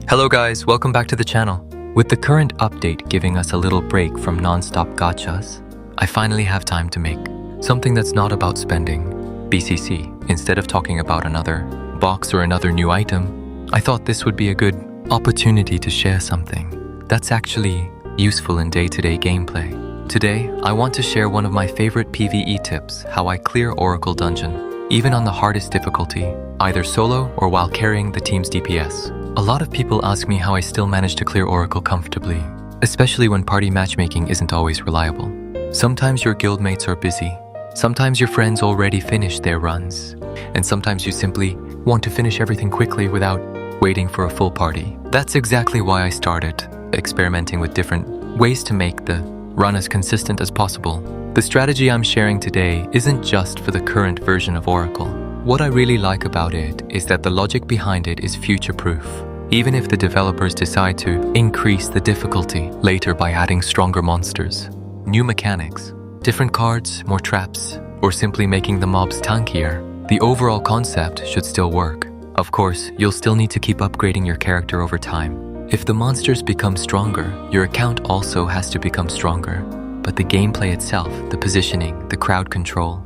Hello guys, welcome back to the channel. With the current update giving us a little break from non-stop gachas, I finally have time to make something that's not about spending BCC. Instead of talking about another box or another new item, I thought this would be a good opportunity to share something that's actually useful in day-to-day gameplay. Today, I want to share one of my favorite PvE tips, how I clear Oracle Dungeon, even on the hardest difficulty, either solo or while carrying the team's DPS. A lot of people ask me how I still manage to clear Oracle comfortably, especially when party matchmaking isn't always reliable. Sometimes your guildmates are busy, sometimes your friends already finished their runs, and sometimes you simply want to finish everything quickly without waiting for a full party. That's exactly why I started experimenting with different ways to make the run as consistent as possible. The strategy I'm sharing today isn't just for the current version of Oracle. What I really like about it is that the logic behind it is future-proof. Even if the developers decide to increase the difficulty later by adding stronger monsters, new mechanics, different cards, more traps, or simply making the mobs tankier, the overall concept should still work. Of course, you'll still need to keep upgrading your character over time. If the monsters become stronger, your account also has to become stronger. But the gameplay itself, the positioning, the crowd control,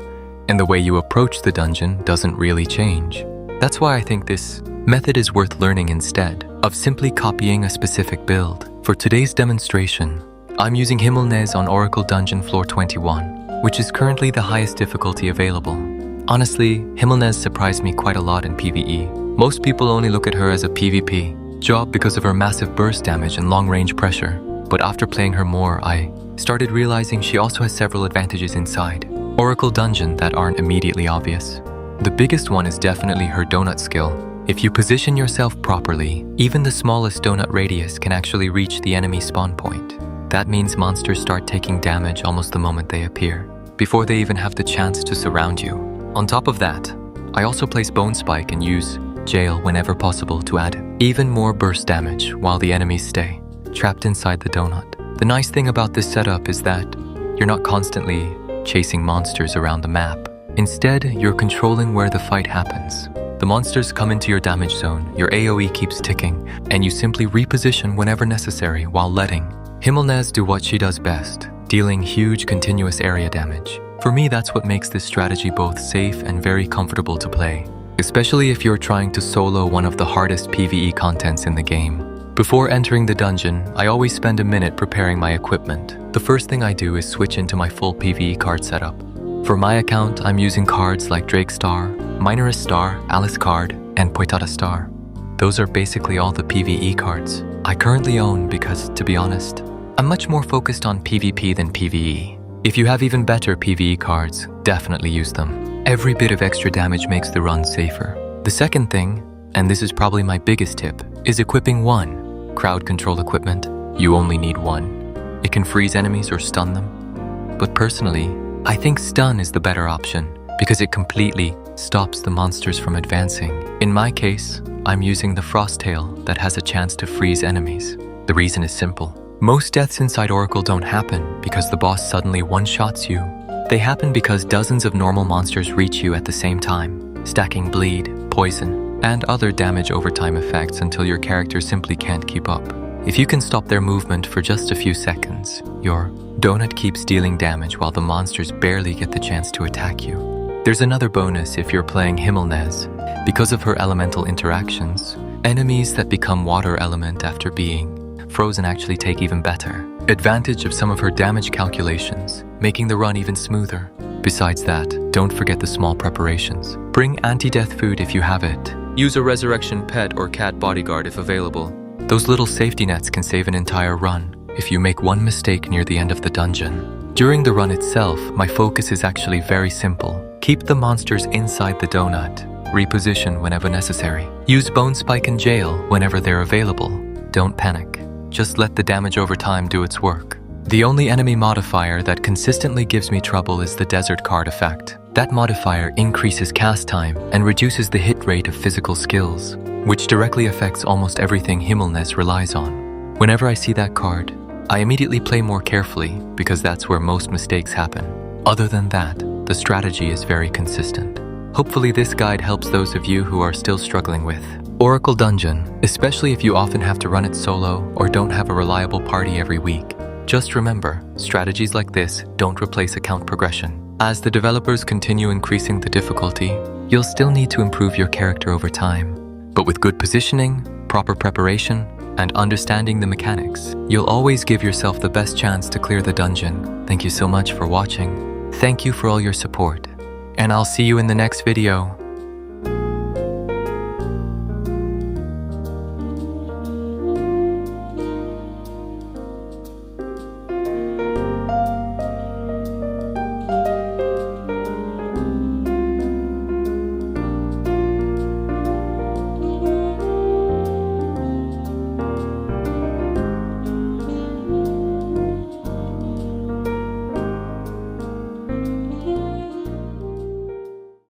and the way you approach the dungeon doesn't really change. That's why I think this method is worth learning instead of simply copying a specific build. For today's demonstration, I'm using Himmelnez on Oracle Dungeon Floor 21, which is currently the highest difficulty available. Honestly, Himmelnez surprised me quite a lot in PvE. Most people only look at her as a PvP job because of her massive burst damage and long-range pressure. But after playing her more, I started realizing she also has several advantages inside Oracle Dungeon that aren't immediately obvious. The biggest one is definitely her donut skill. If you position yourself properly, even the smallest donut radius can actually reach the enemy spawn point. That means monsters start taking damage almost the moment they appear, before they even have the chance to surround you. On top of that, I also place Bone Spike and use Jail whenever possible to add even more burst damage while the enemies stay trapped inside the donut. The nice thing about this setup is that you're not constantly chasing monsters around the map. Instead, you're controlling where the fight happens. The monsters come into your damage zone, your AoE keeps ticking, and you simply reposition whenever necessary while letting Himmelnez do what she does best, dealing huge continuous area damage. For me, that's what makes this strategy both safe and very comfortable to play, especially if you're trying to solo one of the hardest PvE contents in the game. Before entering the dungeon, I always spend a minute preparing my equipment. The first thing I do is switch into my full PvE card setup. For my account, I'm using cards like Drake Star, Minorist Star, Alice Card, and Poitata Star. Those are basically all the PvE cards I currently own because, to be honest, I'm much more focused on PvP than PvE. If you have even better PvE cards, definitely use them. Every bit of extra damage makes the run safer. The second thing, and this is probably my biggest tip, is equipping one crowd control equipment. You only need one. It can freeze enemies or stun them. But personally, I think stun is the better option because it completely stops the monsters from advancing. In my case, I'm using the Frost Tail that has a chance to freeze enemies. The reason is simple. Most deaths inside Oracle don't happen because the boss suddenly one-shots you. They happen because dozens of normal monsters reach you at the same time, stacking bleed, poison, and other damage overtime effects until your character simply can't keep up. If you can stop their movement for just a few seconds, your donut keeps dealing damage while the monsters barely get the chance to attack you. There's another bonus if you're playing Himmelnez. Because of her elemental interactions, enemies that become water element after being frozen actually take even better advantage of some of her damage calculations, making the run even smoother. Besides that, don't forget the small preparations. Bring anti-death food if you have it. Use a resurrection pet or cat bodyguard if available. Those little safety nets can save an entire run if you make one mistake near the end of the dungeon. During the run itself, my focus is actually very simple. Keep the monsters inside the donut. Reposition whenever necessary. Use Bone Spike and Jail whenever they're available. Don't panic. Just let the damage over time do its work. The only enemy modifier that consistently gives me trouble is the Desert Card effect. That modifier increases cast time and reduces the hit rate of physical skills, which directly affects almost everything Himmelnez relies on. Whenever I see that card, I immediately play more carefully because that's where most mistakes happen. Other than that, the strategy is very consistent. Hopefully this guide helps those of you who are still struggling with Oracle Dungeon, especially if you often have to run it solo or don't have a reliable party every week. Just remember, strategies like this don't replace account progression. As the developers continue increasing the difficulty, you'll still need to improve your character over time. But with good positioning, proper preparation, and understanding the mechanics, you'll always give yourself the best chance to clear the dungeon. Thank you so much for watching. Thank you for all your support, and I'll see you in the next video.